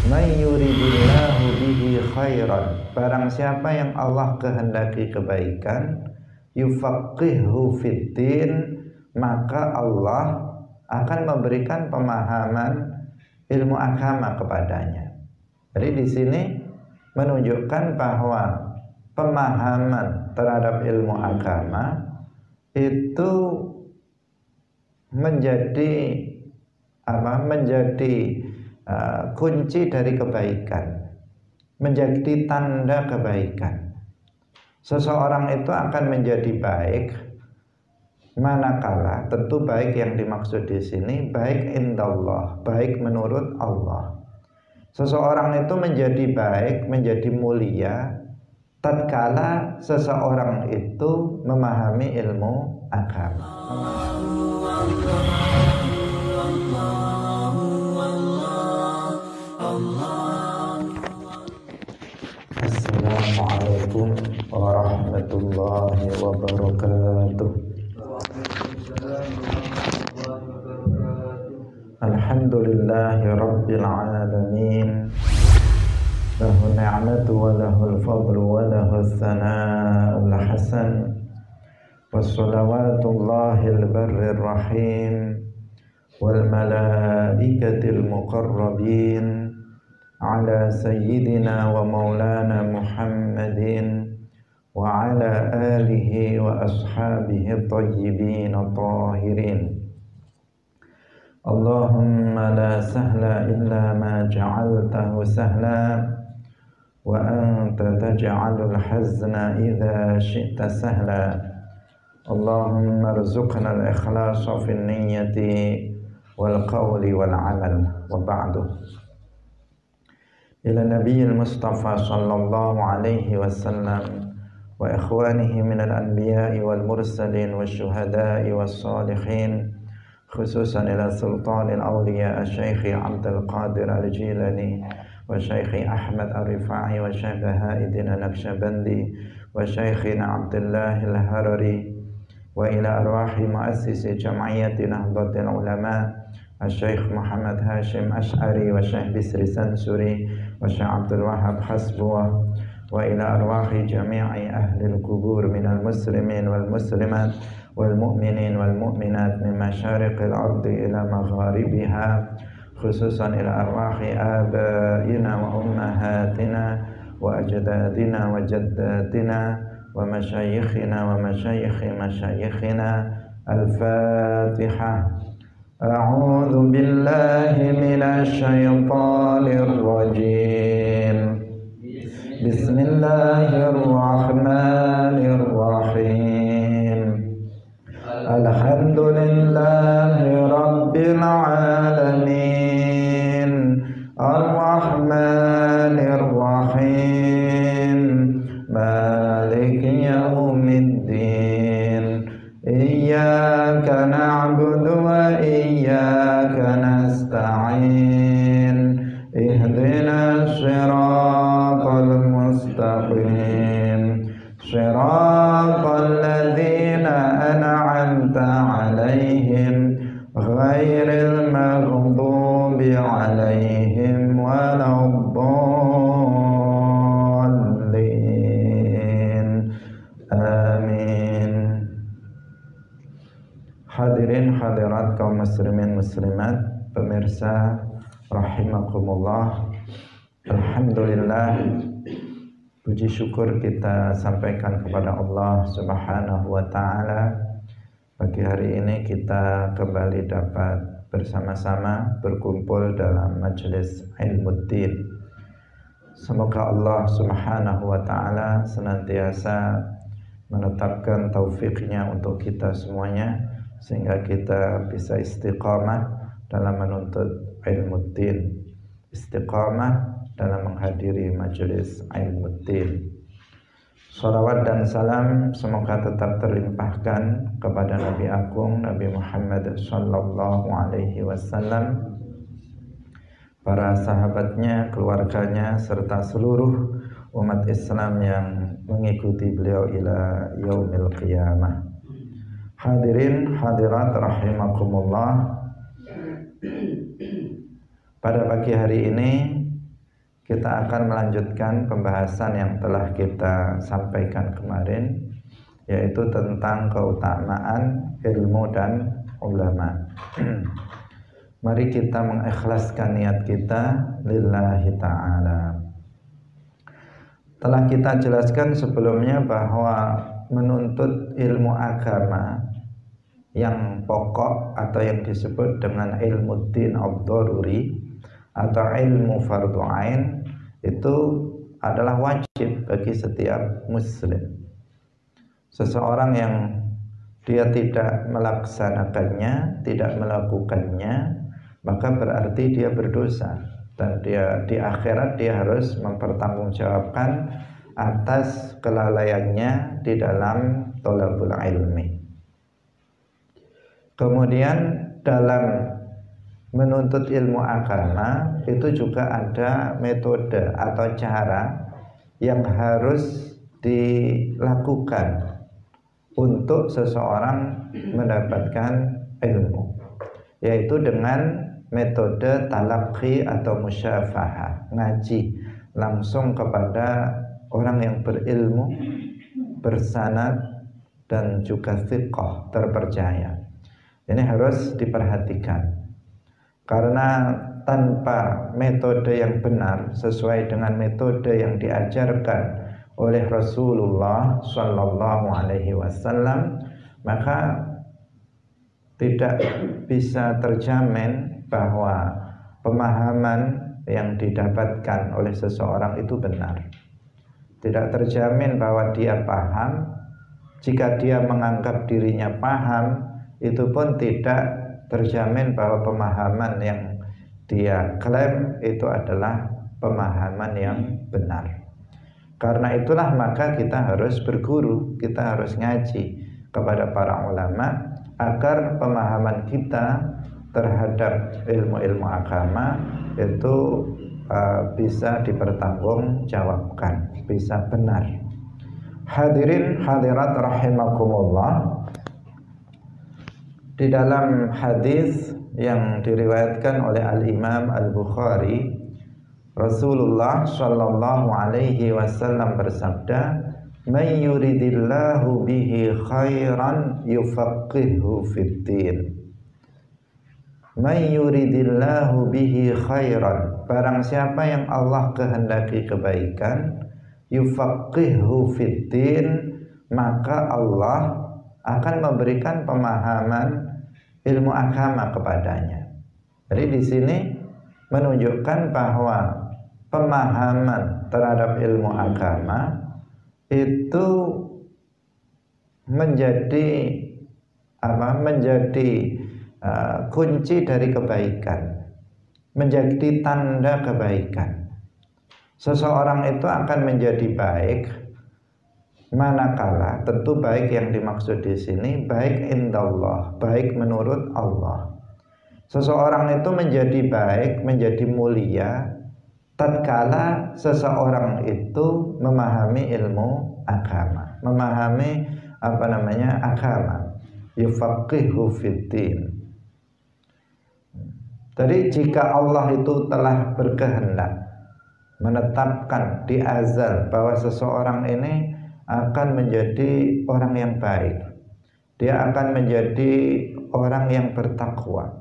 May yuridillahu bihi khairan, barang siapa yang Allah kehendaki kebaikan, yufaqihu fiddin, maka Allah akan memberikan pemahaman ilmu agama kepadanya. Jadi di sini menunjukkan bahwa pemahaman terhadap ilmu agama itu menjadi kunci dari kebaikan, menjadi tanda kebaikan. Seseorang itu akan menjadi baik manakala, tentu baik yang dimaksud di sini baik indallah, baik menurut Allah. Seseorang itu menjadi baik, menjadi mulia tatkala seseorang itu memahami ilmu agama. Assalamualaikum warahmatullahi wabarakatuh. Alhamdulillahi rabbil alamin. Lahu ni'matu wa lahul fadlu wa lahus sana'ul hasan. Wassalawatullahil barrir rahim wal malaikatil muqarrabin ala sayyidina wa maulana Muhammadin wa ala alihi wa ashabihi tayyibin tahirin. Allahumma la sahla illa ma ja'altahu sahla wa anta taj'alul hazna idza syi'ta sahla. Allahumma arzuqna al-ikhlasa fin niyyati wal qawli wal amal. Wa ba'du. Ila nabiyil mustafa sallallahu alaihi wasallam wa ikhwanihi minal anbiya'i wal mursalin wasyuhada'i was salihin, khususan ila sultanil awliya Syekh Abdul Qadir Al-Jilani wa Syekh Ahmad Ar-Rifai wa Syekh Baha'iddin An-Naqsyabandi wa Syekhina Abdullah Al-Harari wa ila arwahi muassisi jam'iyyati Nahdlatul Ulama Syekh Muhammad Hashim Ash'ari wa Syekh Bisri Sansuri wa Syekh Abdul Wahab Hasbuah wa ila arwahi jami'i ahli al-qubur minal muslimin wal muslimat wal mu'minin wal mu'minat min masyariqil ardi ila magharibiha, khususan ila arwahi abaina wa ummahatina wa ajdadina wa jaddatina wa masyayikhina wa masyayikhi masyayikhina. Al-Fatihah. A'udzu billahi minasy syaithanir rajim. Bismillahirrahmanirrahim. Alhamdulillahi rabbil alamin. Ar-Rahmanir Rahim. Maliki yaumiddin. Iyyaka na'budu wa iyyaka nasta'in. Ihdinas siratal mustaqim. Siratal ladzina an'amta 'alaihim ghairil maghdubi 'alaihim waladdallin. Amin. Hadirin hadirat kaum muslimin muslimat, pemirsa rahimakumullah. Alhamdulillah, puji syukur kita sampaikan kepada Allah Subhanahu wa taala. Pagi hari ini kita kembali dapat bersama-sama berkumpul dalam majelis Ilmuddin. Semoga Allah Subhanahu wa taala senantiasa menetapkan taufiknya untuk kita semuanya, sehingga kita bisa istiqamah dalam menuntut Ilmuddin, istiqamah dalam menghadiri majelis Ilmuddin. Salawat dan salam semoga tetap terlimpahkan kepada Nabi Agung Nabi Muhammad sallallahu alaihi wasallam, para sahabatnya, keluarganya, serta seluruh umat Islam yang mengikuti beliau ila yaumil qiyamah. Hadirin hadirat rahimakumullah. Pada pagi hari ini kita akan melanjutkan pembahasan yang telah kita sampaikan kemarin, yaitu tentang keutamaan ilmu dan ulama. Mari kita mengikhlaskan niat kita lillahi ta'ala. Telah kita jelaskan sebelumnya bahwa menuntut ilmu agama yang pokok atau yang disebut dengan ilmu din ad-daruri atau ilmu fardhu ain itu adalah wajib bagi setiap muslim. Seseorang yang dia tidak melaksanakannya, tidak melakukannya, maka berarti dia berdosa. Dan dia di akhirat dia harus mempertanggungjawabkan atas kelalaiannya di dalam thalabul ilmi. Kemudian dalam menuntut ilmu agama itu juga ada metode atau cara yang harus dilakukan untuk seseorang mendapatkan ilmu, yaitu dengan metode talaqi atau musyafahah, ngaji langsung kepada orang yang berilmu, bersanad dan juga thiqah, terpercaya. Ini harus diperhatikan, karena tanpa metode yang benar sesuai dengan metode yang diajarkan oleh Rasulullah Sallallahu Alaihi Wasallam, maka tidak bisa terjamin bahwa pemahaman yang didapatkan oleh seseorang itu benar. Tidak terjamin bahwa dia paham. Jika dia menganggap dirinya paham, itu pun tidak terjamin bahwa pemahaman yang dia klaim itu adalah pemahaman yang benar. Karena itulah maka kita harus berguru, kita harus ngaji kepada para ulama agar pemahaman kita terhadap ilmu-ilmu agama itu bisa dipertanggungjawabkan, bisa benar. Hadirin hadirat rahimakumullah, di dalam hadis yang diriwayatkan oleh Al-Imam Al-Bukhari, Rasulullah Shallallahu Alaihi Wasallam bersabda, "Man yuridillahu bihi khairan yufaqihu fid-din." Man yuridillahu bihi khairan, barang siapa yang Allah kehendaki kebaikan, yufaqihu fid-din, maka Allah akan memberikan pemahaman ilmu agama kepadanya. Jadi di sini menunjukkan bahwa pemahaman terhadap ilmu agama itu menjadi kunci dari kebaikan, menjadi tanda kebaikan. Seseorang itu akan menjadi baik manakala, tentu baik yang dimaksud di sini baik indallah, baik menurut Allah. Seseorang itu menjadi baik, menjadi mulia tatkala seseorang itu memahami ilmu agama, memahami agama, yufaqihu fid-din. Jadi jika Allah itu telah berkehendak menetapkan di azal bahwa seseorang ini akan menjadi orang yang baik, dia akan menjadi orang yang bertakwa,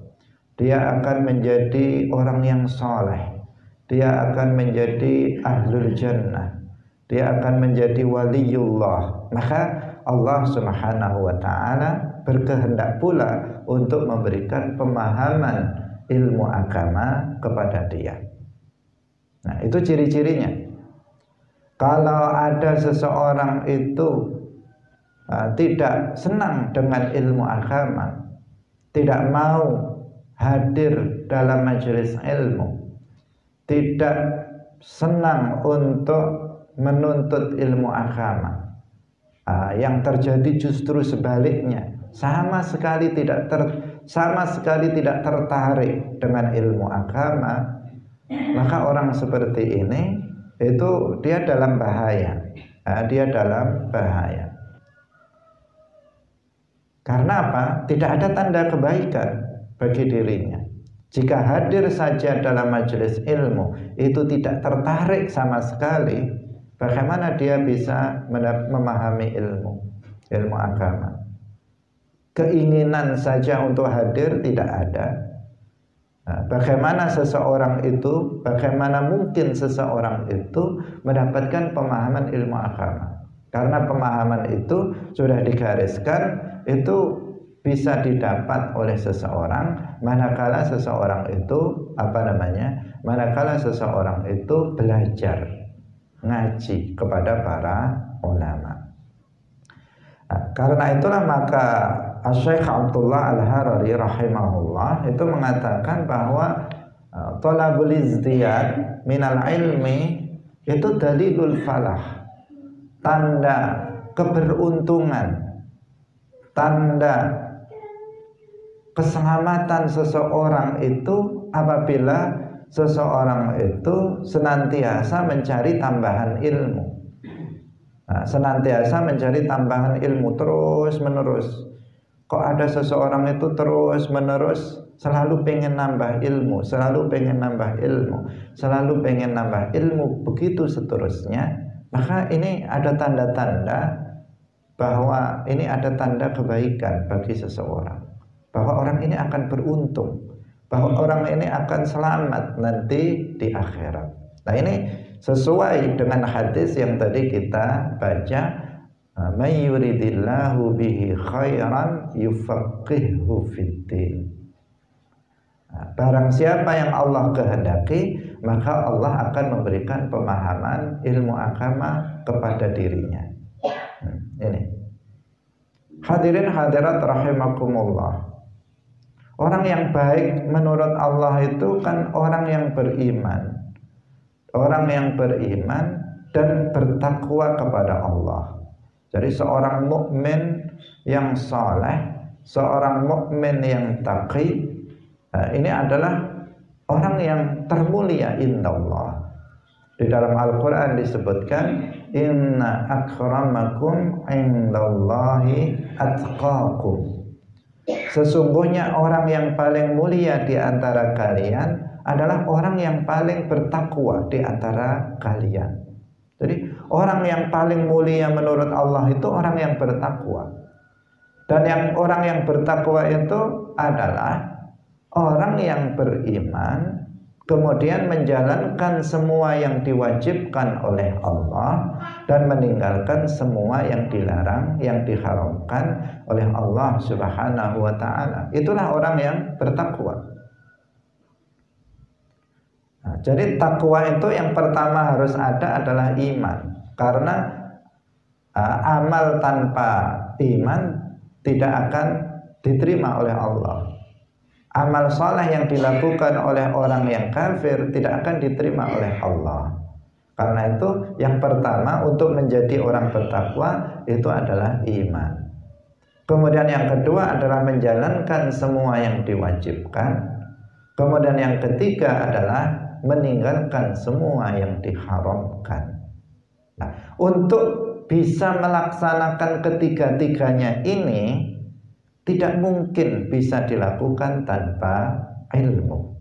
dia akan menjadi orang yang soleh, dia akan menjadi ahlul jannah, dia akan menjadi waliullah, maka Allah Subhanahu wa ta'ala berkehendak pula untuk memberikan pemahaman ilmu agama kepada dia. Nah, itu ciri-cirinya. Kalau ada seseorang itu tidak senang dengan ilmu agama, tidak mau hadir dalam majelis ilmu, tidak senang untuk menuntut ilmu agama, yang terjadi justru sebaliknya, sama sekali tidak tertarik dengan ilmu agama, maka orang seperti ini itu dia dalam bahaya. Dia dalam bahaya. Karena apa? Tidak ada tanda kebaikan bagi dirinya. Jika hadir saja dalam majelis ilmu itu tidak tertarik sama sekali, bagaimana dia bisa memahami ilmu agama? Keinginan saja untuk hadir tidak ada. Nah, bagaimana mungkin seseorang itu mendapatkan pemahaman ilmu agama? Karena pemahaman itu sudah digariskan, itu bisa didapat oleh seseorang manakala seseorang itu belajar ngaji kepada para ulama. Nah, karena itulah maka Syekh Abdullah Al-Harari rahimahullah itu mengatakan bahwa thalabul izdiyad minal ilmi itu dalilul falah, tanda keberuntungan, tanda keselamatan seseorang itu apabila seseorang itu senantiasa mencari tambahan ilmu. Nah, senantiasa mencari tambahan ilmu terus menerus. Kok ada seseorang itu terus menerus selalu pengen nambah ilmu, selalu pengen nambah ilmu, begitu seterusnya, maka ini ada tanda-tanda bahwa ini ada tanda kebaikan bagi seseorang, bahwa orang ini akan beruntung, bahwa orang ini akan selamat nanti di akhirat. Nah, ini sesuai dengan hadis yang tadi kita baca, may yuridillahu bihi khairan yufaqqihhu fiddin. Barang siapa yang Allah kehendaki, maka Allah akan memberikan pemahaman ilmu agama kepada dirinya. Ini hadirin hadirat rahimakumullah. Orang yang baik menurut Allah itu kan orang yang beriman, orang yang beriman dan bertakwa kepada Allah. Jadi seorang mukmin yang saleh, seorang mukmin yang taqi, ini adalah orang yang termulia indallah. Di dalam Al-Quran disebutkan, inna akramakum indallahi atqakum. Sesungguhnya orang yang paling mulia di antara kalian adalah orang yang paling bertakwa di antara kalian. Jadi orang yang paling mulia menurut Allah itu orang yang bertakwa. Dan orang yang bertakwa itu adalah orang yang beriman, kemudian menjalankan semua yang diwajibkan oleh Allah dan meninggalkan semua yang dilarang, yang diharamkan oleh Allah Subhanahu wa ta'ala. Itulah orang yang bertakwa. Nah, jadi takwa itu yang pertama harus ada adalah iman. Karena amal tanpa iman tidak akan diterima oleh Allah. Amal saleh yang dilakukan oleh orang yang kafir tidak akan diterima oleh Allah. Karena itu yang pertama untuk menjadi orang bertakwa itu adalah iman. Kemudian yang kedua adalah menjalankan semua yang diwajibkan. Kemudian yang ketiga adalah meninggalkan semua yang diharamkan. Nah, untuk bisa melaksanakan ketiga-tiganya ini tidak mungkin bisa dilakukan tanpa ilmu.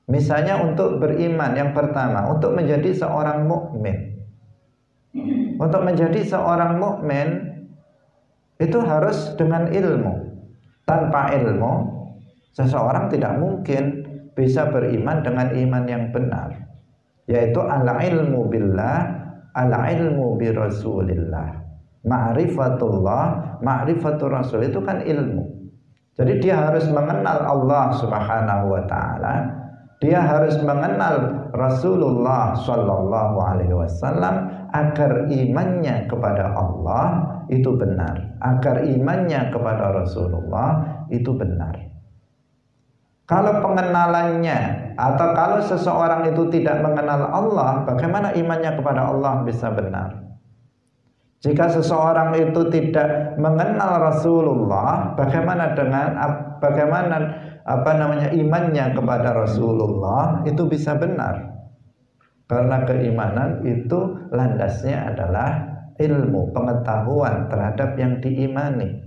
Misalnya untuk beriman yang pertama, untuk menjadi seorang mukmin. Untuk menjadi seorang mukmin itu harus dengan ilmu. Tanpa ilmu, seseorang tidak mungkin bisa beriman dengan iman yang benar, yaitu al-ilmu billah, al-ilmu bi rasulillah. Ma'rifatullah, ma'rifatul rasul itu kan ilmu. Jadi dia harus mengenal Allah Subhanahu wa ta'ala, dia harus mengenal Rasulullah sallallahu alaihi wasallam agar imannya kepada Allah itu benar, agar imannya kepada Rasulullah itu benar. Kalau pengenalannya atau kalau seseorang itu tidak mengenal Allah, bagaimana imannya kepada Allah bisa benar? Jika seseorang itu tidak mengenal Rasulullah, bagaimana imannya kepada Rasulullah itu bisa benar? Karena keimanan itu landasnya adalah ilmu, pengetahuan terhadap yang diimani.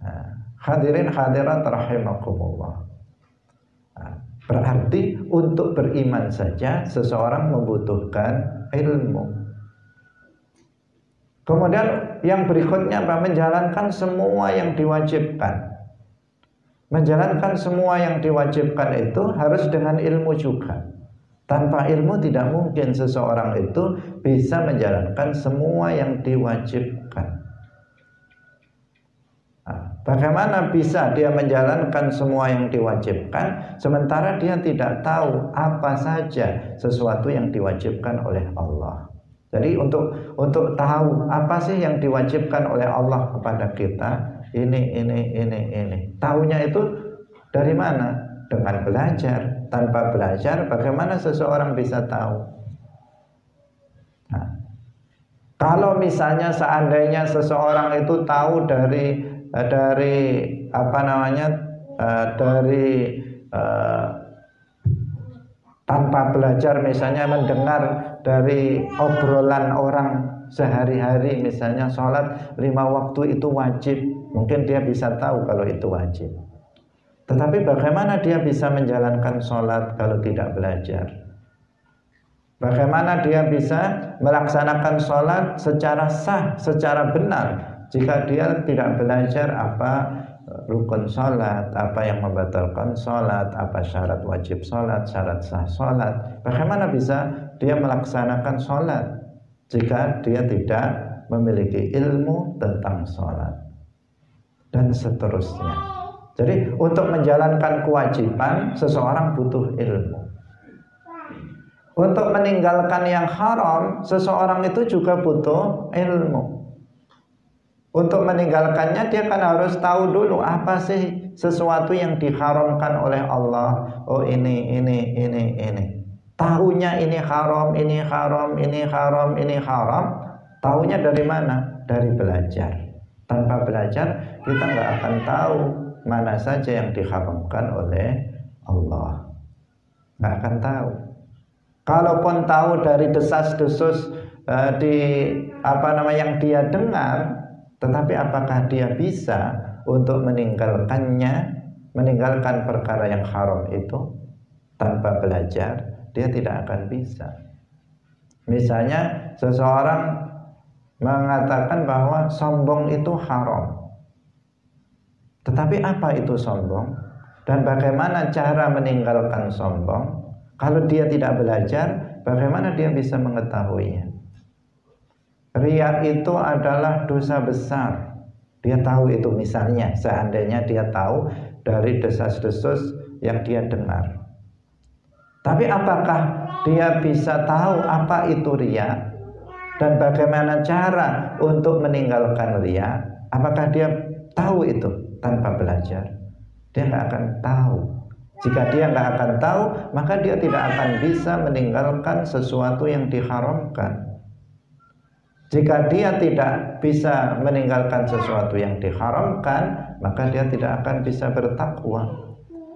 Nah, hadirin hadirat rahimakumullah. Berarti untuk beriman saja seseorang membutuhkan ilmu. Kemudian yang berikutnya apa? Menjalankan semua yang diwajibkan. Menjalankan semua yang diwajibkan itu harus dengan ilmu juga. Tanpa ilmu tidak mungkin seseorang itu bisa menjalankan semua yang diwajibkan. Bagaimana bisa dia menjalankan semua yang diwajibkan sementara dia tidak tahu apa saja sesuatu yang diwajibkan oleh Allah. Jadi untuk tahu apa sih yang diwajibkan oleh Allah kepada kita, ini. Tahunya itu dari mana? Dengan belajar. Tanpa belajar bagaimana seseorang bisa tahu? Kalau misalnya seandainya seseorang itu tahu dari tanpa belajar, misalnya mendengar dari obrolan orang sehari-hari, misalnya sholat 5 waktu itu wajib, mungkin dia bisa tahu kalau itu wajib. Tetapi bagaimana dia bisa menjalankan sholat kalau tidak belajar? Bagaimana dia bisa melaksanakan sholat secara sah, secara benar jika dia tidak belajar apa rukun sholat, apa yang membatalkan sholat, apa syarat wajib sholat, syarat sah sholat? Bagaimana bisa dia melaksanakan sholat jika dia tidak memiliki ilmu tentang sholat? Dan seterusnya. Jadi untuk menjalankan kewajiban seseorang butuh ilmu. Untuk meninggalkan yang haram seseorang itu juga butuh ilmu. Untuk meninggalkannya dia kan harus tahu dulu apa sih sesuatu yang diharamkan oleh Allah. Oh ini. Tahunya ini haram, ini haram, ini haram, ini haram. Tahunya dari mana? Dari belajar. Tanpa belajar kita nggak akan tahu mana saja yang diharamkan oleh Allah. Nggak akan tahu. Kalaupun tahu dari desas-desus yang dia dengar, tetapi apakah dia bisa untuk meninggalkan perkara yang haram itu tanpa belajar? Dia tidak akan bisa. Misalnya seseorang mengatakan bahwa sombong itu haram. Tetapi apa itu sombong? Dan bagaimana cara meninggalkan sombong? Kalau dia tidak belajar, bagaimana dia bisa mengetahuinya? Riya itu adalah dosa besar. Dia tahu itu, misalnya seandainya dia tahu dari desas-desus yang dia dengar. Tapi apakah dia bisa tahu apa itu riya? Dan bagaimana cara untuk meninggalkan riya? Apakah dia tahu itu tanpa belajar? Dia nggak akan tahu. Jika dia nggak akan tahu, maka dia tidak akan bisa meninggalkan sesuatu yang diharamkan. Jika dia tidak bisa meninggalkan sesuatu yang diharamkan, maka dia tidak akan bisa bertakwa.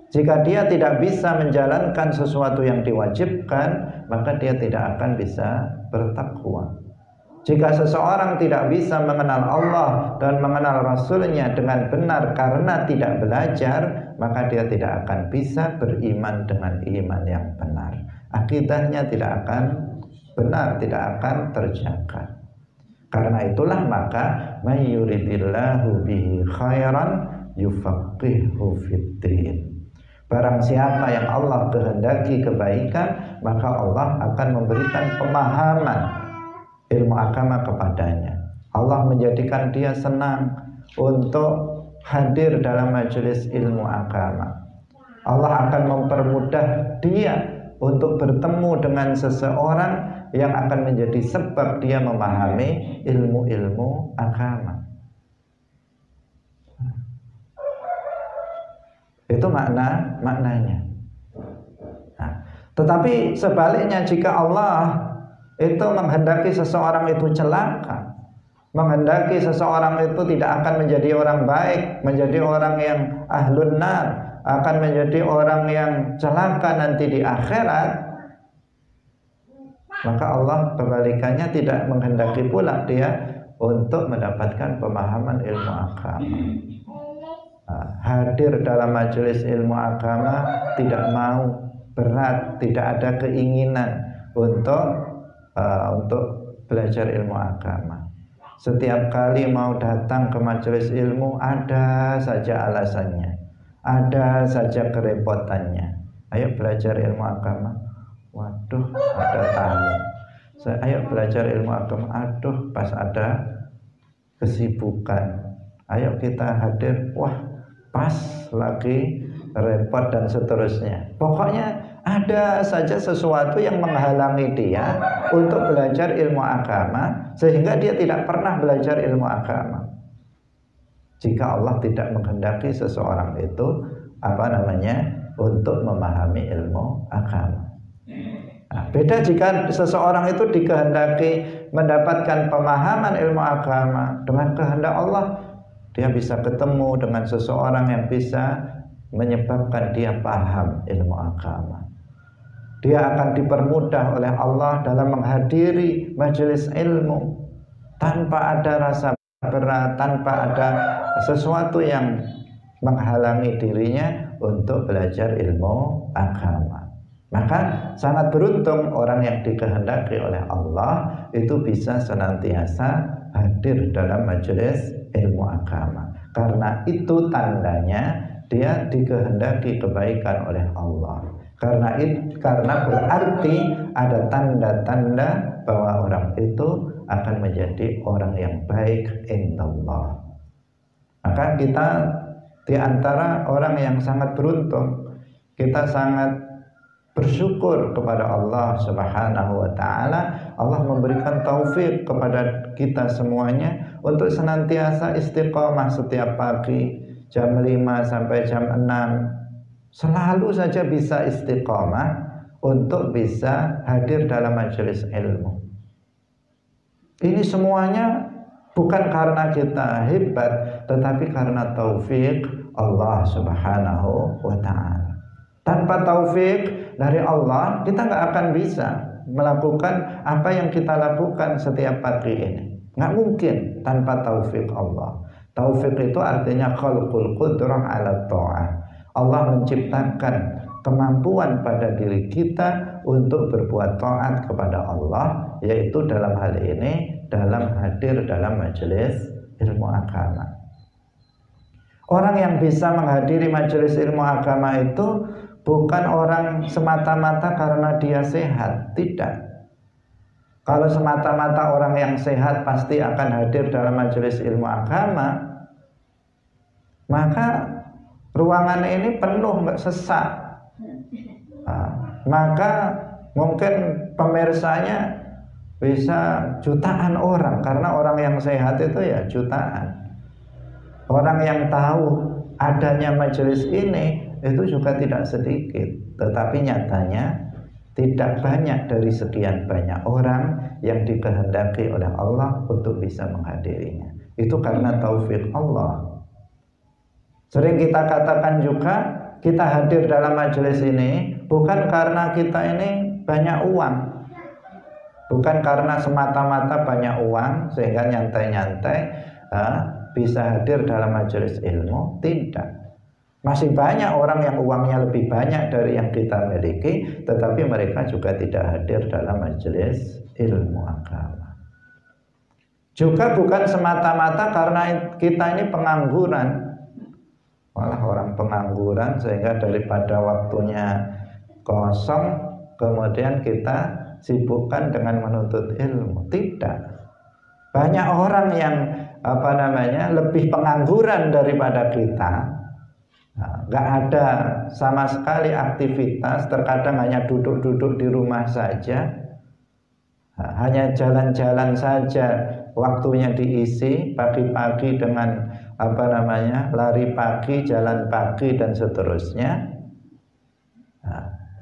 Jika dia tidak bisa menjalankan sesuatu yang diwajibkan, maka dia tidak akan bisa bertakwa. Jika seseorang tidak bisa mengenal Allah dan mengenal Rasulnya dengan benar karena tidak belajar, maka dia tidak akan bisa beriman dengan iman yang benar. Akidahnya tidak akan benar, tidak akan terjaga. Karena itulah maka may yuridillahu bihi khairan yufaqihu fiddin. Barang siapa yang Allah kehendaki kebaikan, maka Allah akan memberikan pemahaman ilmu agama kepadanya. Allah menjadikan dia senang untuk hadir dalam majelis ilmu agama. Allah akan mempermudah dia untuk bertemu dengan seseorang yang akan menjadi sebab dia memahami ilmu-ilmu agama. Itu maknanya. Nah, tetapi sebaliknya, jika Allah itu menghendaki seseorang itu celaka, menghendaki seseorang itu tidak akan menjadi orang baik, menjadi orang yang ahlun nar, akan menjadi orang yang celaka nanti di akhirat, maka Allah kebalikannya tidak menghendaki pula dia untuk mendapatkan pemahaman ilmu agama. hadir dalam majelis ilmu agama tidak mau, berat, tidak ada keinginan untuk belajar ilmu agama. Setiap kali mau datang ke majelis ilmu ada saja alasannya, ada saja kerepotannya. Ayo belajar ilmu agama, waduh ada tamu. Ayo belajar ilmu agama, aduh pas ada kesibukan. Ayo kita hadir, wah pas lagi repot dan seterusnya. Pokoknya ada saja sesuatu yang menghalangi dia untuk belajar ilmu agama, sehingga dia tidak pernah belajar ilmu agama. Jika Allah tidak menghendaki seseorang itu untuk memahami ilmu agama. Nah, beda jika seseorang itu dikehendaki mendapatkan pemahaman ilmu agama, dengan kehendak Allah dia bisa ketemu dengan seseorang yang bisa menyebabkan dia paham ilmu agama. Dia akan dipermudah oleh Allah dalam menghadiri majelis ilmu tanpa ada rasa berat, tanpa ada sesuatu yang menghalangi dirinya untuk belajar ilmu agama. Maka sangat beruntung orang yang dikehendaki oleh Allah itu bisa senantiasa hadir dalam majelis ilmu agama. Karena itu tandanya dia dikehendaki kebaikan oleh Allah. Karena berarti ada tanda-tanda bahwa orang itu akan menjadi orang yang baik indallah. Maka kita di antara orang yang sangat beruntung, kita sangat bersyukur kepada Allah Subhanahu wa taala. Allah memberikan taufik kepada kita semuanya untuk senantiasa istiqomah setiap pagi jam 5 sampai jam 6. Selalu saja bisa istiqomah untuk bisa hadir dalam majelis ilmu. Ini semuanya bukan karena kita hebat, tetapi karena taufik Allah Subhanahu wa taala. Tanpa taufik dari Allah, kita nggak akan bisa melakukan apa yang kita lakukan setiap pagi ini. Nggak mungkin tanpa taufik Allah. Taufik itu artinya khalqul qudrah ala ta'ah. Allah menciptakan kemampuan pada diri kita untuk berbuat taat kepada Allah, yaitu dalam hal ini dalam hadir dalam majelis ilmu agama. Orang yang bisa menghadiri majelis ilmu agama itu bukan orang semata-mata karena dia sehat, tidak. Kalau semata-mata orang yang sehat pasti akan hadir dalam majelis ilmu agama, maka ruangan ini penuh, nggak sesak. Maka mungkin pemirsanya bisa jutaan orang, karena orang yang sehat itu ya jutaan. Orang yang tahu adanya majelis ini itu juga tidak sedikit, tetapi nyatanya tidak banyak dari sekian banyak orang yang dikehendaki oleh Allah untuk bisa menghadirinya. Itu karena taufik Allah. Sering kita katakan juga, kita hadir dalam majelis ini bukan karena kita ini banyak uang, bukan karena semata-mata banyak uang sehingga nyantai-nyantai bisa hadir dalam majelis ilmu. Tidak. Masih banyak orang yang uangnya lebih banyak dari yang kita miliki, tetapi mereka juga tidak hadir dalam majelis ilmu agama. Juga bukan semata-mata karena kita ini pengangguran. Malah orang pengangguran sehingga daripada waktunya kosong kemudian kita sibukkan dengan menuntut ilmu. Tidak. Banyak orang yang lebih pengangguran daripada kita. Nggak ada sama sekali aktivitas, terkadang hanya duduk-duduk di rumah saja, hanya jalan-jalan saja, waktunya diisi pagi-pagi dengan lari pagi, jalan pagi dan seterusnya.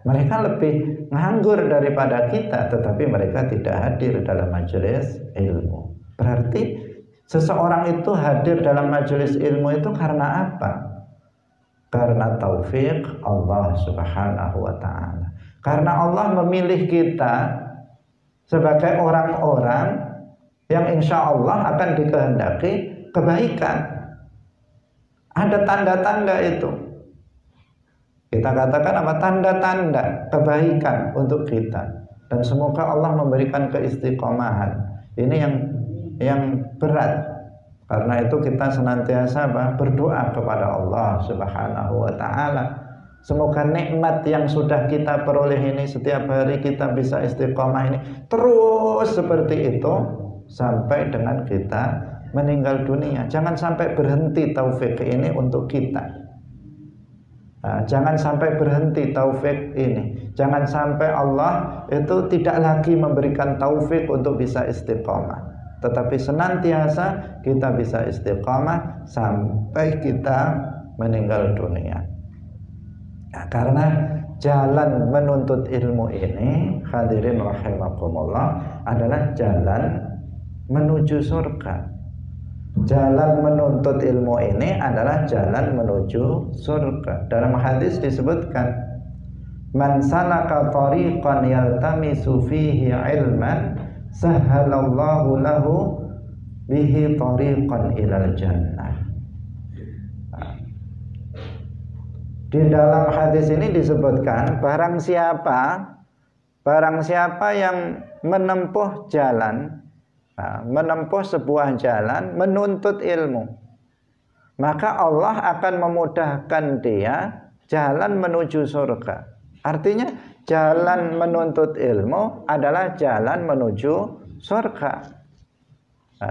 Mereka lebih nganggur daripada kita, tetapi mereka tidak hadir dalam majelis ilmu. Berarti seseorang itu hadir dalam majelis ilmu itu karena apa? Karena taufik Allah Subhanahu wa ta'ala. Karena Allah memilih kita sebagai orang-orang yang insya Allah akan dikehendaki kebaikan. Ada tanda-tanda itu. Kita katakan apa? Tanda-tanda kebaikan untuk kita. Dan semoga Allah memberikan keistiqomahan. Ini yang berat. Karena itu kita senantiasa berdoa kepada Allah Subhanahu wa taala. Semoga nikmat yang sudah kita peroleh ini, setiap hari kita bisa istiqomah ini terus seperti itu sampai dengan kita meninggal dunia. Jangan sampai berhenti taufik ini untuk kita. Jangan sampai berhenti taufik ini. Jangan sampai Allah itu tidak lagi memberikan taufik untuk bisa istiqomah. Tetapi senantiasa kita bisa istiqomah sampai kita meninggal dunia. Karena jalan menuntut ilmu ini, hadirin rahimakumullah, adalah jalan menuju surga. Jalan menuntut ilmu ini adalah jalan menuju surga. Dalam hadis disebutkan, man salaka tariqan yaltamisu fihi ilman sahhalallahu lahu bihi tariqan ilal jannah. Di dalam hadis ini disebutkan, barang siapa yang menempuh jalan, menempuh sebuah jalan menuntut ilmu, maka Allah akan memudahkan dia jalan menuju surga. Artinya jalan menuntut ilmu adalah jalan menuju surga.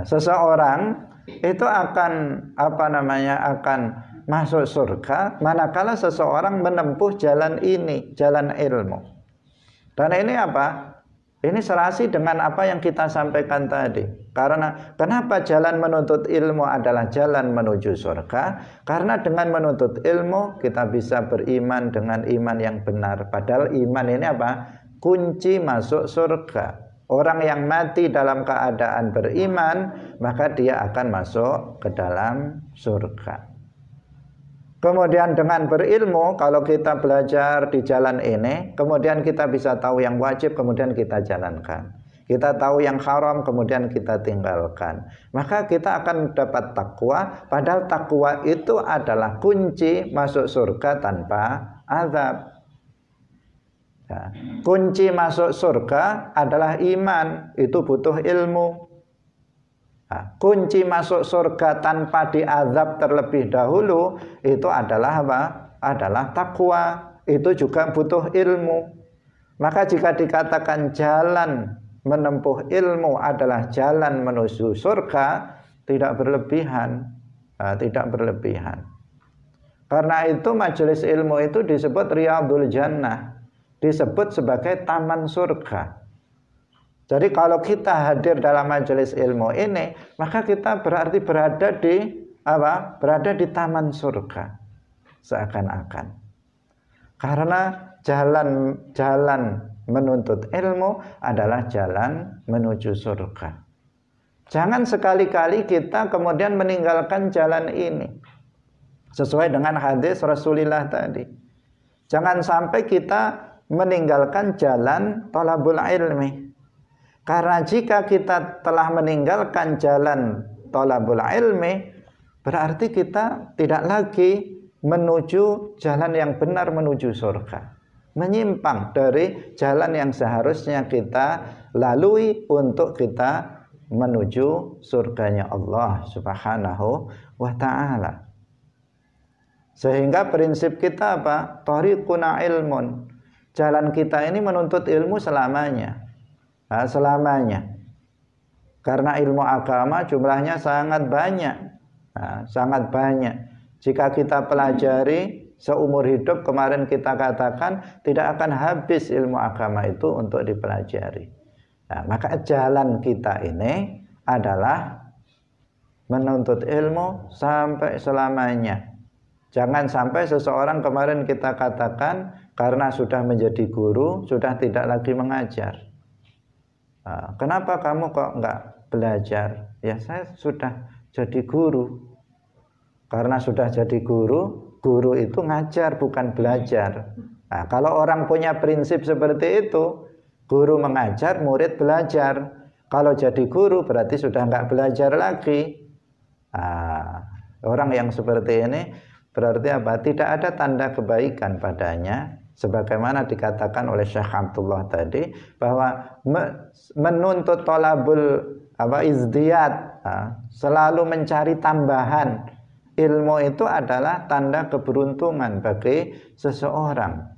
Seseorang itu akan akan masuk surga manakala seseorang menempuh jalan ini, jalan ilmu. Dan ini apa? Ini serasi dengan apa yang kita sampaikan tadi. Karena kenapa jalan menuntut ilmu adalah jalan menuju surga? Karena dengan menuntut ilmu kita bisa beriman dengan iman yang benar. Padahal iman ini apa? Kunci masuk surga. Orang yang mati dalam keadaan beriman, maka dia akan masuk ke dalam surga. Kemudian dengan berilmu, kalau kita belajar di jalan ini, kemudian kita bisa tahu yang wajib, kemudian kita jalankan. Kita tahu yang haram, kemudian kita tinggalkan. Maka kita akan dapat takwa, padahal takwa itu adalah kunci masuk surga tanpa azab. Kunci masuk surga adalah iman, itu butuh ilmu. Kunci masuk surga tanpa diazab terlebih dahulu itu adalah apa? Adalah takwa. Itu juga butuh ilmu. Maka jika dikatakan jalan menempuh ilmu adalah jalan menuju surga, tidak berlebihan. Tidak berlebihan. Karena itu majelis ilmu itu disebut Riyadul Jannah, disebut sebagai taman surga. Jadi kalau kita hadir dalam majelis ilmu ini, maka kita berarti berada di apa? Berada di taman surga seakan-akan. Karena jalan menuntut ilmu adalah jalan menuju surga. Jangan sekali-kali kita kemudian meninggalkan jalan ini. Sesuai dengan hadis Rasulullah tadi. Jangan sampai kita meninggalkan jalan thalabul ilmi. Karena jika kita telah meninggalkan jalan thalabul ilmi, berarti kita tidak lagi menuju jalan yang benar menuju surga. Menyimpang dari jalan yang seharusnya kita lalui untuk kita menuju surganya Allah Subhanahu wa ta'ala. Sehingga prinsip kita apa? Thariquna ilmun. Jalan kita ini menuntut ilmu selamanya. Selamanya. Karena ilmu agama jumlahnya sangat banyak. Sangat banyak. Jika kita pelajari seumur hidup, kemarin kita katakan tidak akan habis ilmu agama itu untuk dipelajari. Maka jalan kita ini adalah menuntut ilmu sampai selamanya. Jangan sampai seseorang kemarin kita katakan karena sudah menjadi guru, sudah tidak lagi mengajar. Kenapa kamu kok enggak belajar? Ya saya sudah jadi guru. Karena sudah jadi guru, guru itu ngajar bukan belajar. Kalau orang punya prinsip seperti itu, guru mengajar, murid belajar. Kalau jadi guru berarti sudah enggak belajar lagi. Orang yang seperti ini berarti apa? Tidak ada tanda kebaikan padanya, sebagaimana dikatakan oleh Syekh Abdullah tadi, bahwa menuntut tolabul izdiyad, selalu mencari tambahan ilmu itu adalah tanda keberuntungan bagi seseorang.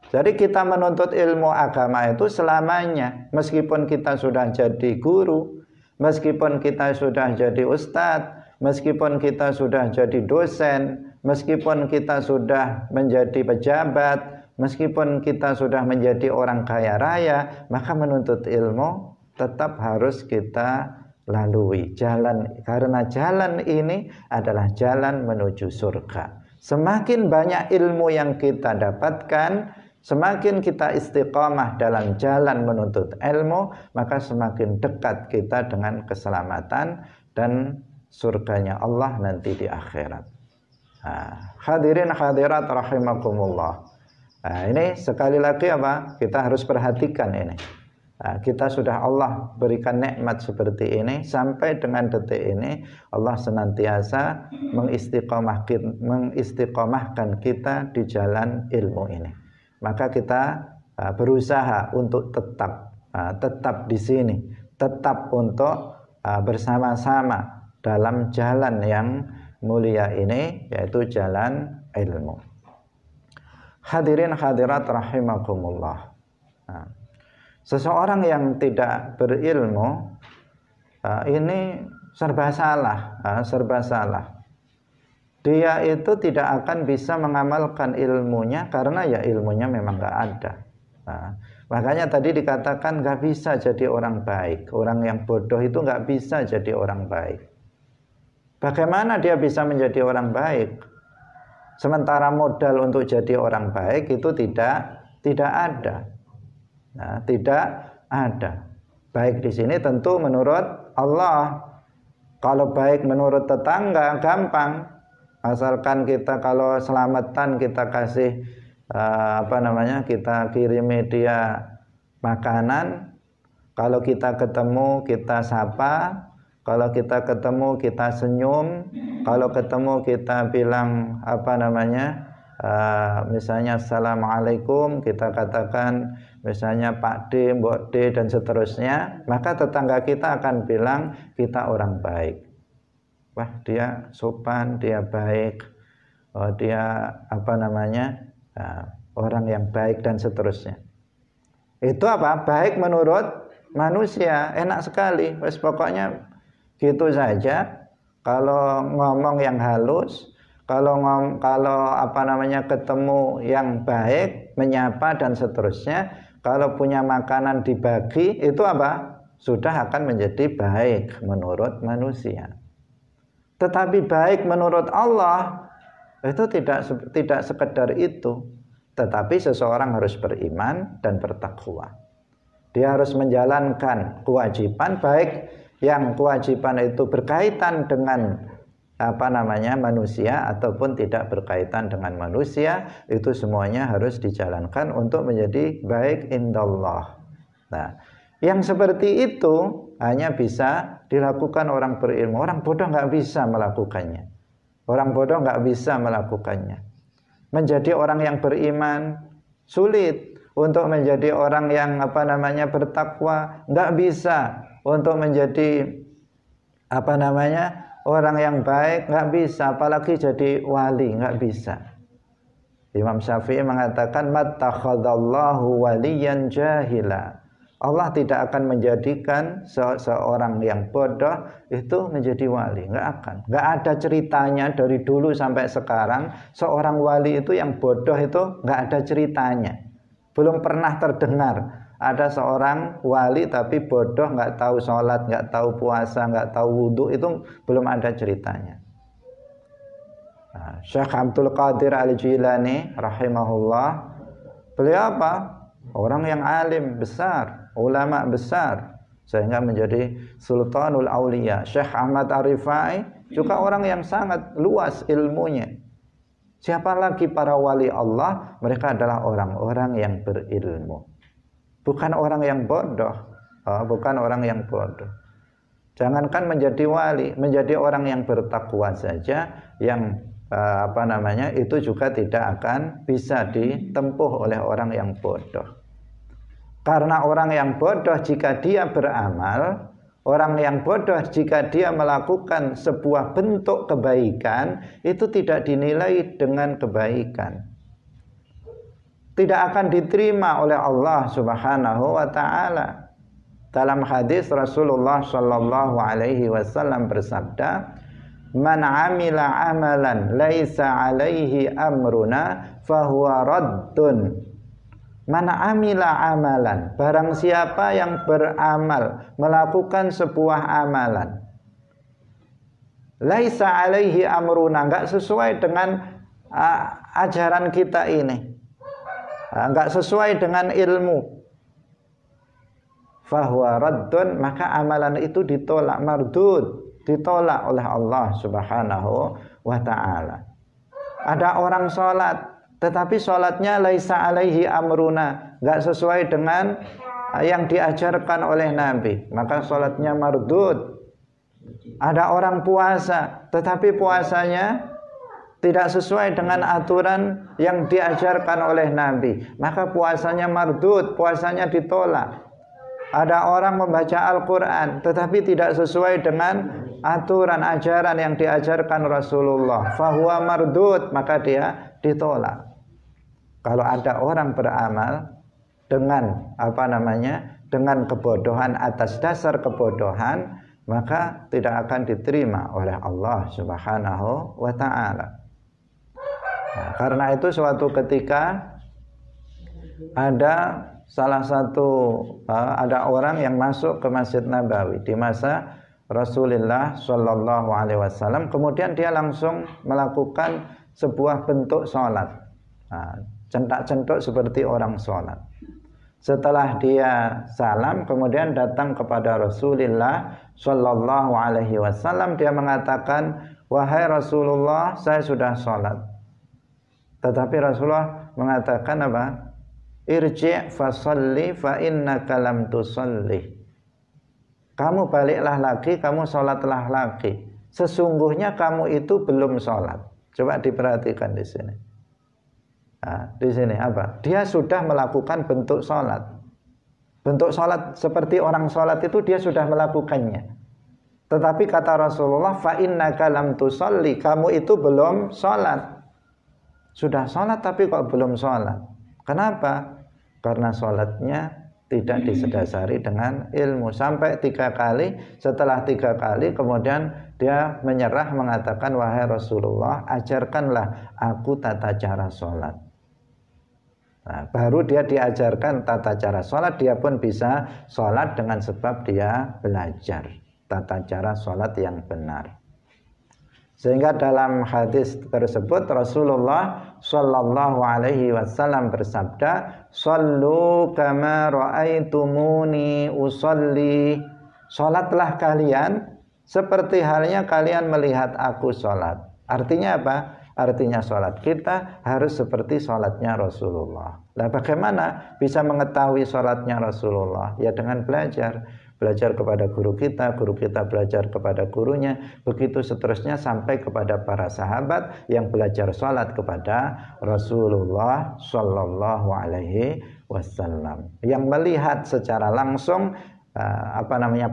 Jadi kita menuntut ilmu agama itu selamanya, meskipun kita sudah jadi guru, meskipun kita sudah jadi ustadz, meskipun kita sudah jadi dosen, meskipun kita sudah menjadi pejabat, meskipun kita sudah menjadi orang kaya raya, maka menuntut ilmu tetap harus kita lalui jalan, karena jalan ini adalah jalan menuju surga. Semakin banyak ilmu yang kita dapatkan, semakin kita istiqamah dalam jalan menuntut ilmu, maka semakin dekat kita dengan keselamatan dan surganya Allah nanti di akhirat. Hadirin hadirat rahimakumullah. Ini sekali lagi kita harus perhatikan ini. Kita sudah Allah berikan nikmat seperti ini, sampai dengan detik ini Allah senantiasa mengistiqomahkan kita di jalan ilmu ini. Maka kita berusaha untuk tetap di sini, tetap untuk bersama-sama dalam jalan yang mulia ini, yaitu jalan ilmu. Hadirin hadirat rahimakumullah. Seseorang yang tidak berilmu ini serba salah. Dia itu tidak akan bisa mengamalkan ilmunya karena ya ilmunya memang gak ada. Makanya tadi dikatakan gak bisa jadi orang baik. Orang yang bodoh itu gak bisa jadi orang baik. Bagaimana dia bisa menjadi orang baik? Sementara modal untuk jadi orang baik itu tidak ada. Tidak ada. Baik di sini tentu menurut Allah. Kalau baik menurut tetangga gampang. Asalkan kita kalau selamatan kita kasih kita kirimi dia makanan. Kalau kita ketemu kita sapa. Kalau kita ketemu kita senyum. Kalau ketemu kita bilang misalnya assalamualaikum, kita katakan misalnya Pak D, Mbok D dan seterusnya, maka tetangga kita akan bilang kita orang baik. Wah, dia sopan, dia baik, dia orang yang baik dan seterusnya. Itu baik menurut manusia, enak sekali. Wes pokoknya gitu saja. Kalau ngomong yang halus, kalau ketemu yang baik, menyapa dan seterusnya, kalau punya makanan dibagi, itu sudah akan menjadi baik menurut manusia. Tetapi baik menurut Allah itu tidak sekedar itu. Tetapi seseorang harus beriman dan bertakwa. Dia harus menjalankan kewajiban, baik yang kewajiban itu berkaitan dengan manusia ataupun tidak berkaitan dengan manusia, itu semuanya harus dijalankan untuk menjadi baik indallah. Nah, yang seperti itu hanya bisa dilakukan orang berilmu. Orang bodoh nggak bisa melakukannya. Menjadi orang yang beriman sulit. Untuk menjadi orang yang bertakwa nggak bisa. Untuk menjadi orang yang baik nggak bisa. Apalagi jadi wali nggak bisa. Imam Syafi'i mengatakan mattakhadallahu waliyan jahila. Allah tidak akan menjadikan seorang yang bodoh itu menjadi wali, nggak akan. Nggak ada ceritanya dari dulu sampai sekarang seorang wali itu yang bodoh itu nggak ada ceritanya. Belum pernah terdengar ada seorang wali tapi bodoh, nggak tahu sholat, nggak tahu puasa, nggak tahu wudhu, itu belum ada ceritanya. Syekh Abdul Qadir Al-Jilani rahimahullah, beliau orang yang alim besar, ulama besar, sehingga menjadi Sultanul Aulia. Syekh Ahmad Ar-Rifai juga orang yang sangat luas ilmunya. Siapa lagi para wali Allah? Mereka adalah orang-orang yang berilmu, bukan orang yang bodoh. Jangankan menjadi wali, menjadi orang yang bertakwa saja yang itu juga tidak akan bisa ditempuh oleh orang yang bodoh. Karena orang yang bodoh jika dia beramal, orang yang bodoh jika dia melakukan sebuah bentuk kebaikan, itu tidak dinilai dengan kebaikan. Tidak akan diterima oleh Allah Subhanahu wa ta'ala. Dalam hadis Rasulullah sallallahu alaihi wasallam bersabda, "Man 'amila 'amalan laisa 'alaihi amruna fahuwa raddun." Man 'amila 'amalan, barang siapa yang beramal, melakukan sebuah amalan, laisa 'alaihi amruna, enggak sesuai dengan ajaran kita ini, enggak sesuai dengan ilmu, fahuwa raddun, maka amalan itu ditolak, mardud, ditolak oleh Allah Subhanahu wa ta'ala. Ada orang sholat, tetapi sholatnya laisa alaihi amruna, enggak sesuai dengan yang diajarkan oleh Nabi, maka sholatnya mardud. Ada orang puasa, tetapi puasanya tidak sesuai dengan aturan yang diajarkan oleh Nabi, maka puasanya mardud, puasanya ditolak. Ada orang membaca Al-Quran tetapi tidak sesuai dengan aturan ajaran yang diajarkan Rasulullah, fahuwa mardud, maka dia ditolak. Kalau ada orang beramal dengan dengan kebodohan, atas dasar kebodohan, maka tidak akan diterima oleh Allah Subhanahu wa ta'ala. Nah, karena itu suatu ketika ada orang yang masuk ke Masjid Nabawi di masa Rasulullah Shallallahu Alaihi Wasallam, kemudian dia langsung melakukan sebuah bentuk sholat, centak-centuk seperti orang sholat. Setelah dia salam, kemudian datang kepada Rasulullah Shallallahu Alaihi Wasallam, dia mengatakan, "Wahai Rasulullah, saya sudah sholat." Tetapi Rasulullah mengatakan apa? Irji' fasalli fa innaka lam tusalli. Kamu baliklah lagi, kamu sholatlah lagi. Sesungguhnya kamu itu belum sholat. Coba diperhatikan di sini. Nah, di sini apa? Dia sudah melakukan bentuk sholat. Bentuk sholat seperti orang sholat itu dia sudah melakukannya. Tetapi kata Rasulullah, fa innaka lam tusalli, kamu itu belum sholat. Sudah sholat tapi kok belum sholat. Kenapa? Karena sholatnya tidak disedasari dengan ilmu. Sampai 3 kali, setelah 3 kali kemudian dia menyerah mengatakan, "Wahai Rasulullah, ajarkanlah aku tata cara sholat." Nah, baru dia diajarkan tata cara sholat, dia pun bisa sholat dengan sebab dia belajar tata cara sholat yang benar. Sehingga dalam hadis tersebut Rasulullah Shallallahu Alaihi Wasallam bersabda, "Shallu kama ra'aitumuni usolli." Sholatlah kalian seperti halnya kalian melihat aku sholat. Artinya apa? Artinya sholat kita harus seperti sholatnya Rasulullah. Nah, bagaimana bisa mengetahui sholatnya Rasulullah? Ya dengan belajar. Belajar kepada guru kita belajar kepada gurunya, begitu seterusnya sampai kepada para sahabat yang belajar sholat kepada Rasulullah Shallallahu Alaihi Wasallam, yang melihat secara langsung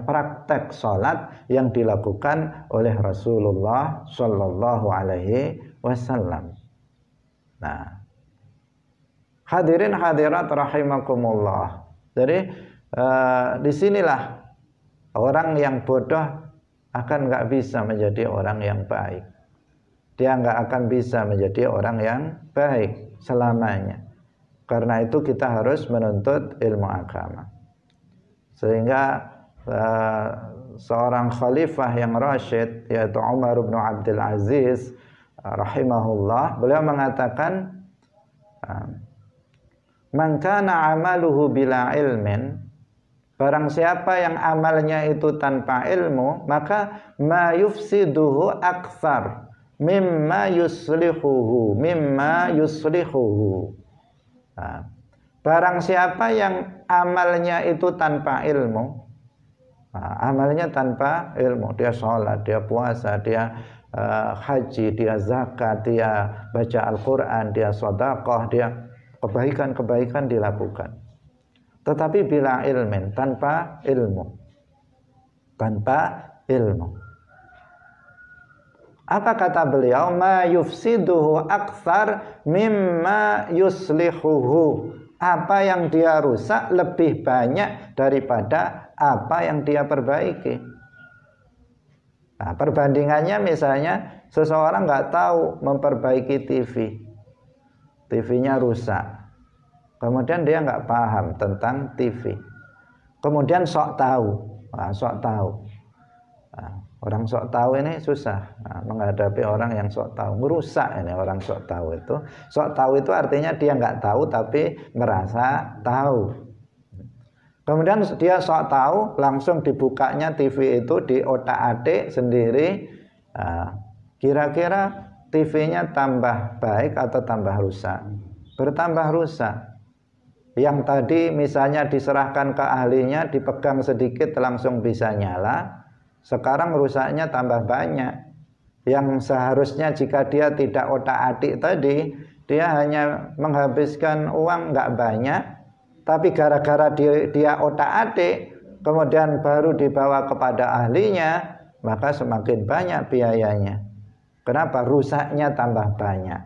praktek sholat yang dilakukan oleh Rasulullah Shallallahu Alaihi Wasallam. Nah, hadirin hadirat rahimakumullah. Jadi disinilah orang yang bodoh akan nggak bisa menjadi orang yang baik. Dia nggak akan bisa menjadi orang yang baik selamanya. Karena itu kita harus menuntut ilmu agama. Sehingga seorang khalifah yang rasyid, yaitu Umar bin Abdul Aziz rahimahullah, beliau mengatakan, "Man kana amaluhu bila ilmin," barang siapa yang amalnya itu tanpa ilmu, maka ma yufsiduhu aktsar mimma yuslihuhu. Nah, barang siapa yang amalnya itu tanpa ilmu, Amalnya tanpa ilmu, dia sholat, dia puasa, dia haji, dia zakat, dia baca Al-Quran, dia sedekah, dia kebaikan-kebaikan dilakukan. Tetapi bila ilmin, tanpa ilmu, apa kata beliau? Ma yufsiduhu aktsar mimma yuslihuhu. Apa yang dia rusak lebih banyak daripada apa yang dia perbaiki. Nah, perbandingannya misalnya seseorang nggak tahu memperbaiki TV-nya rusak, kemudian dia nggak paham tentang TV, kemudian sok tahu. Orang sok tahu ini susah menghadapi orang yang sok tahu, merusak ini orang sok tahu itu. Sok tahu itu artinya dia nggak tahu tapi merasa tahu. Kemudian dia sok tahu, langsung dibukanya TV itu, di otak-atik sendiri. Kira-kira TV-nya tambah baik atau tambah rusak? Bertambah rusak. Yang tadi misalnya diserahkan ke ahlinya, dipegang sedikit langsung bisa nyala. Sekarang rusaknya tambah banyak. Yang seharusnya jika dia tidak otak-atik tadi, dia hanya menghabiskan uang nggak banyak, tapi gara-gara dia otak-atik, kemudian baru dibawa kepada ahlinya, maka semakin banyak biayanya. Kenapa? Rusaknya tambah banyak,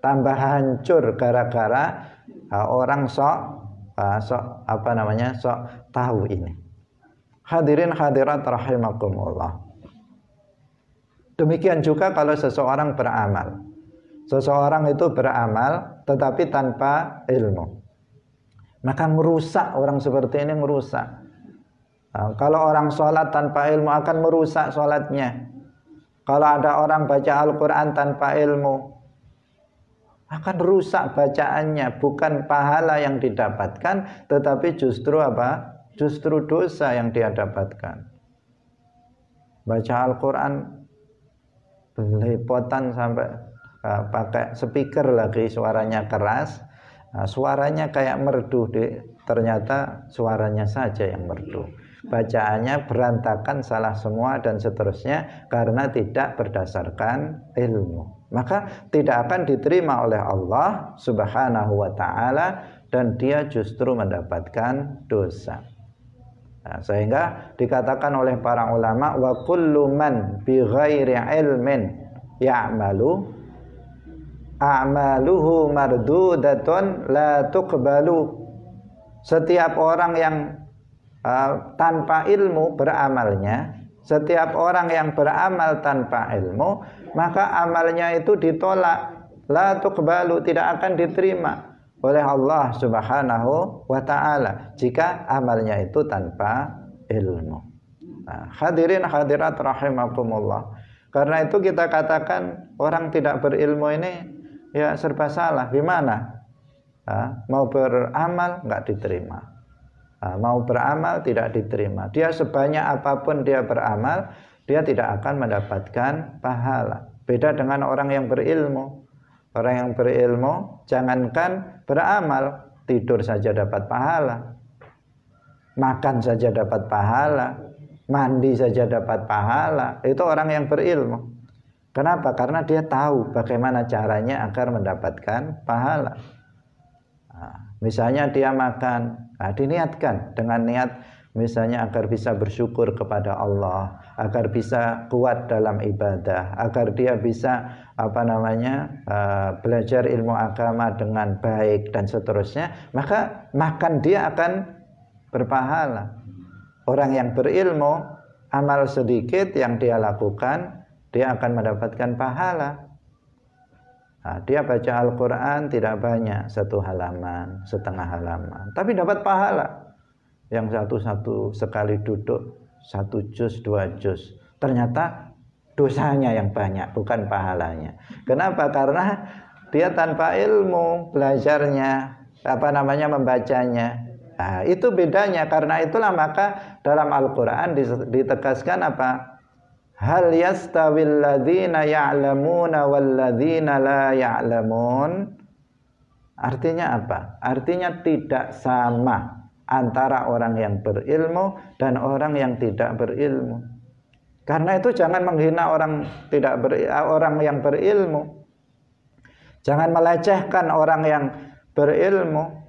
tambah hancur gara-gara orang sok tahu ini. Hadirin hadirat rahimakumullah. Demikian juga kalau seseorang beramal. Seseorang itu beramal tetapi tanpa ilmu, maka merusak. Orang seperti ini merusak. Kalau orang sholat tanpa ilmu akan merusak sholatnya. Kalau ada orang baca Al-Quran tanpa ilmu, akan rusak bacaannya. Bukan pahala yang didapatkan, tetapi justru apa? Justru dosa yang dia dapatkan. Baca Al-Quran belepotan sampai pakai speaker lagi, suaranya keras, suaranya kayak merdu, ternyata suaranya saja yang merdu. Bacaannya berantakan, salah semua dan seterusnya karena tidak berdasarkan ilmu. Maka tidak akan diterima oleh Allah Subhanahu wa ta'ala, dan dia justru mendapatkan dosa. Sehingga dikatakan oleh para ulama, wa kullu man bi ghairi ilmin ya'malu a'maluhu mardudatun la tuqbalu. Setiap orang yang tanpa ilmu beramalnya, setiap orang yang beramal tanpa ilmu, maka amalnya itu ditolak, la tuqbalu, tidak akan diterima oleh Allah Subhanahu wa ta'ala jika amalnya itu tanpa ilmu. Hadirin hadirat rahimakumullah. Karena itu kita katakan orang tidak berilmu ini ya serba salah. Gimana? Mau beramal nggak diterima, mau beramal tidak diterima. Dia sebanyak apapun dia beramal, dia tidak akan mendapatkan pahala. Beda dengan orang yang berilmu. Orang yang berilmu jangankan beramal, tidur saja dapat pahala, makan saja dapat pahala, mandi saja dapat pahala. Itu orang yang berilmu. Kenapa? Karena dia tahu bagaimana caranya agar mendapatkan pahala. Misalnya dia makan, diniatkan dengan niat misalnya agar bisa bersyukur kepada Allah, agar bisa kuat dalam ibadah, agar dia bisa belajar ilmu agama dengan baik dan seterusnya, maka makan dia akan berpahala. Orang yang berilmu, amal sedikit yang dia lakukan, dia akan mendapatkan pahala. Dia baca Al-Quran tidak banyak, 1 halaman, setengah halaman, tapi dapat pahala. Yang satu sekali duduk 1 juz 2 juz, ternyata dosanya yang banyak, bukan pahalanya. Kenapa? Karena dia tanpa ilmu belajarnya, membacanya. Itu bedanya. Karena itulah maka dalam Al-Quran ditegaskan apa? Hal yastawil ladzina ya'lamuna wal ladzina la ya'lamun. Artinya apa? Artinya tidak sama antara orang yang berilmu dan orang yang tidak berilmu. Karena itu jangan menghina orang yang berilmu. Jangan melecehkan orang yang berilmu.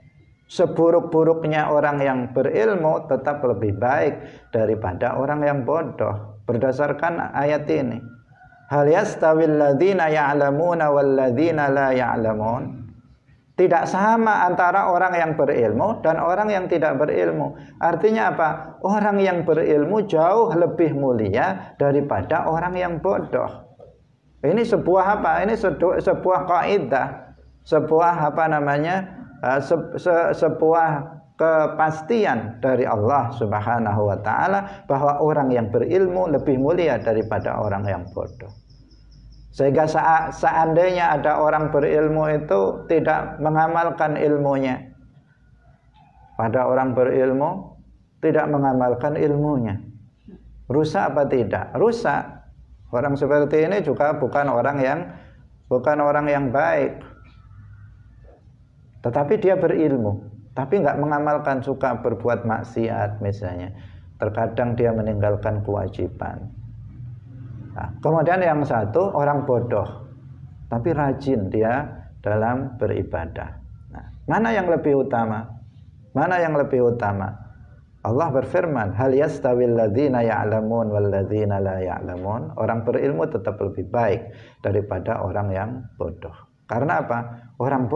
Seburuk-buruknya orang yang berilmu tetap lebih baik daripada orang yang bodoh. Berdasarkan ayat ini, hal yastawil ladzina ya'lamuna wal ladzina la ya'lamun. Tidak sama antara orang yang berilmu dan orang yang tidak berilmu. Artinya apa? Orang yang berilmu jauh lebih mulia daripada orang yang bodoh. Ini sebuah apa? Ini sebuah kaidah, sebuah sebuah kepastian dari Allah Subhanahu wa taala bahwa orang yang berilmu lebih mulia daripada orang yang bodoh. Sehingga seandainya ada orang berilmu itu tidak mengamalkan ilmunya, pada orang berilmu tidak mengamalkan ilmunya, rusak apa tidak? Rusak. Orang seperti ini juga bukan orang yang baik. Tetapi dia berilmu, tapi nggak mengamalkan, suka berbuat maksiat misalnya. Terkadang dia meninggalkan kewajiban. Nah, kemudian yang satu orang bodoh, tapi rajin dia dalam beribadah. Nah, mana yang lebih utama? Mana yang lebih utama? Allah berfirman, hal yastawil ladzina ya'lamun wal ladzina la ya'lamun. Orang berilmu tetap lebih baik daripada orang yang bodoh. Karena apa? Orang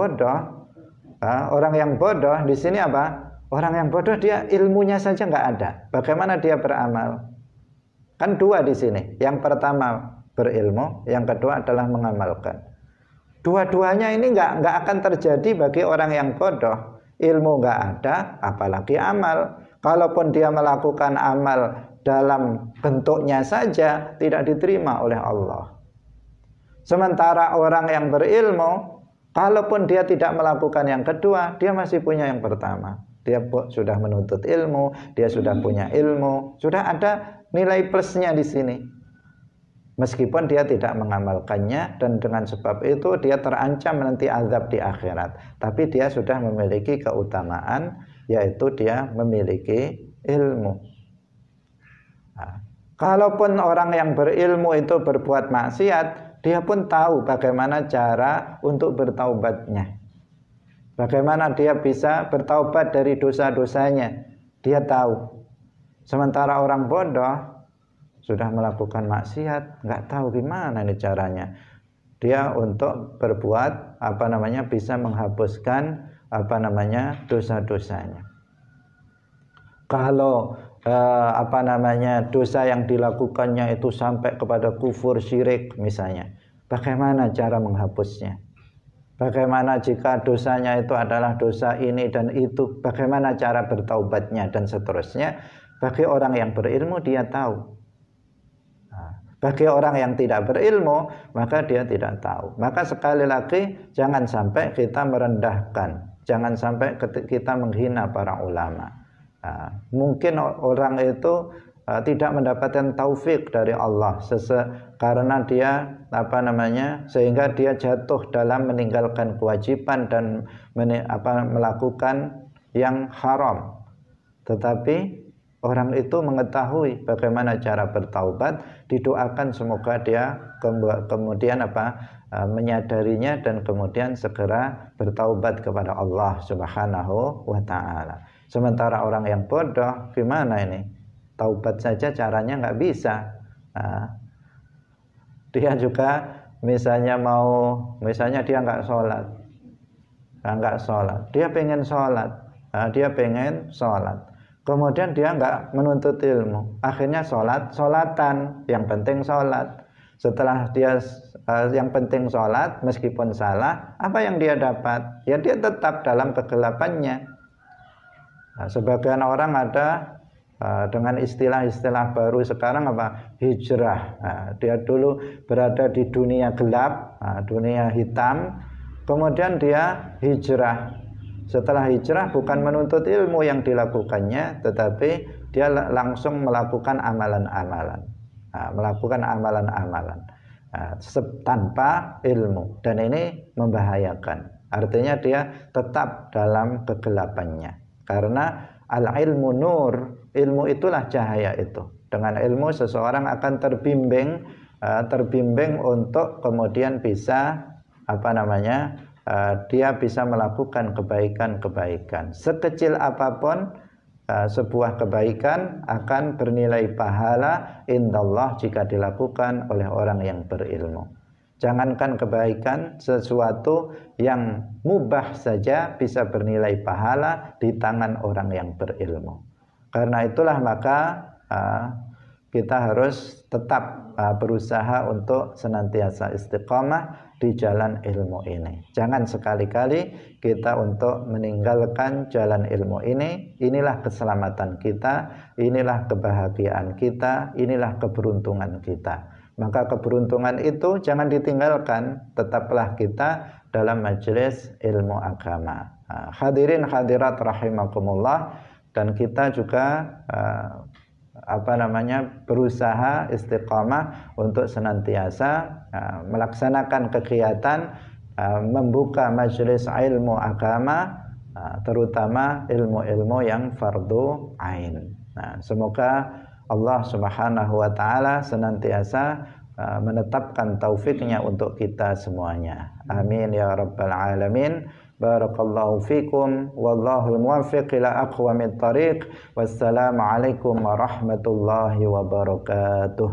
yang bodoh di sini apa? Orang yang bodoh dia ilmunya saja nggak ada. Bagaimana dia beramal? Kan dua di sini. Yang pertama berilmu, yang kedua adalah mengamalkan. Dua-duanya ini nggak akan terjadi bagi orang yang bodoh. Ilmu nggak ada, apalagi amal. Kalaupun dia melakukan amal dalam bentuknya saja, tidak diterima oleh Allah. Sementara orang yang berilmu, kalaupun dia tidak melakukan yang kedua, dia masih punya yang pertama. Dia sudah menuntut ilmu, dia sudah punya ilmu, sudah ada nilai plusnya di sini. Meskipun dia tidak mengamalkannya, dan dengan sebab itu dia terancam nanti azab di akhirat. Tapi dia sudah memiliki keutamaan, yaitu dia memiliki ilmu. Nah, kalaupun orang yang berilmu itu berbuat maksiat, dia pun tahu bagaimana cara untuk bertaubatnya. Bagaimana dia bisa bertaubat dari dosa-dosanya, dia tahu. Sementara orang bodoh sudah melakukan maksiat, nggak tahu gimana ini caranya. Dia untuk berbuat bisa menghapuskan dosa-dosanya. Kalau dosa yang dilakukannya itu sampai kepada kufur, syirik misalnya, bagaimana cara menghapusnya? Bagaimana jika dosanya itu adalah dosa ini dan itu, bagaimana cara bertaubatnya dan seterusnya? Bagi orang yang berilmu dia tahu. Bagi orang yang tidak berilmu, maka dia tidak tahu. Maka sekali lagi, jangan sampai kita merendahkan, jangan sampai kita menghina para ulama. Mungkin orang itu tidak mendapatkan taufik dari Allah karena dia sehingga dia jatuh dalam meninggalkan kewajiban dan melakukan yang haram. Tetapi orang itu mengetahui bagaimana cara bertaubat, didoakan semoga dia kemudian menyadarinya dan kemudian segera bertaubat kepada Allah Subhanahu wa taala. Sementara orang yang bodoh gimana ini? Taubat saja caranya nggak bisa. Dia juga misalnya dia nggak sholat, dia pengen sholat. Kemudian dia nggak menuntut ilmu, akhirnya sholatan, yang penting sholat. Setelah dia yang penting sholat, meskipun salah, apa yang dia dapat? Ya dia tetap dalam kegelapannya. Sebagian orang ada dengan istilah-istilah baru sekarang hijrah. Dia dulu berada di dunia gelap, dunia hitam, kemudian dia hijrah. Setelah hijrah bukan menuntut ilmu yang dilakukannya, tetapi dia langsung melakukan amalan-amalan, tanpa ilmu, dan ini membahayakan. Artinya dia tetap dalam kegelapannya, karena Al-ilmu nur, ilmu itulah cahaya itu. Dengan ilmu seseorang akan terbimbing untuk kemudian bisa dia bisa melakukan kebaikan-kebaikan. Sekecil apapun sebuah kebaikan akan bernilai pahala indallah jika dilakukan oleh orang yang berilmu. Jangankan kebaikan, sesuatu yang mubah saja bisa bernilai pahala di tangan orang yang berilmu. Karena itulah maka kita harus tetap berusaha untuk senantiasa istiqamah di jalan ilmu ini. Jangan sekali-kali kita untuk meninggalkan jalan ilmu ini. Inilah keselamatan kita, inilah kebahagiaan kita, inilah keberuntungan kita. Maka keberuntungan itu jangan ditinggalkan, tetaplah kita dalam majelis ilmu agama. Hadirin hadirat rahimakumullah, dan kita juga berusaha istiqamah untuk senantiasa melaksanakan kegiatan membuka majelis ilmu agama, terutama ilmu-ilmu yang fardu ain. Nah, semoga Allah Subhanahu wa taala senantiasa menetapkan taufiknya untuk kita semuanya. Amin ya rabbal alamin. Barakallahu fikum wallahul muwaffiq ila aqwamit thariq. Wassalamu alaikum warahmatullahi wabarakatuh.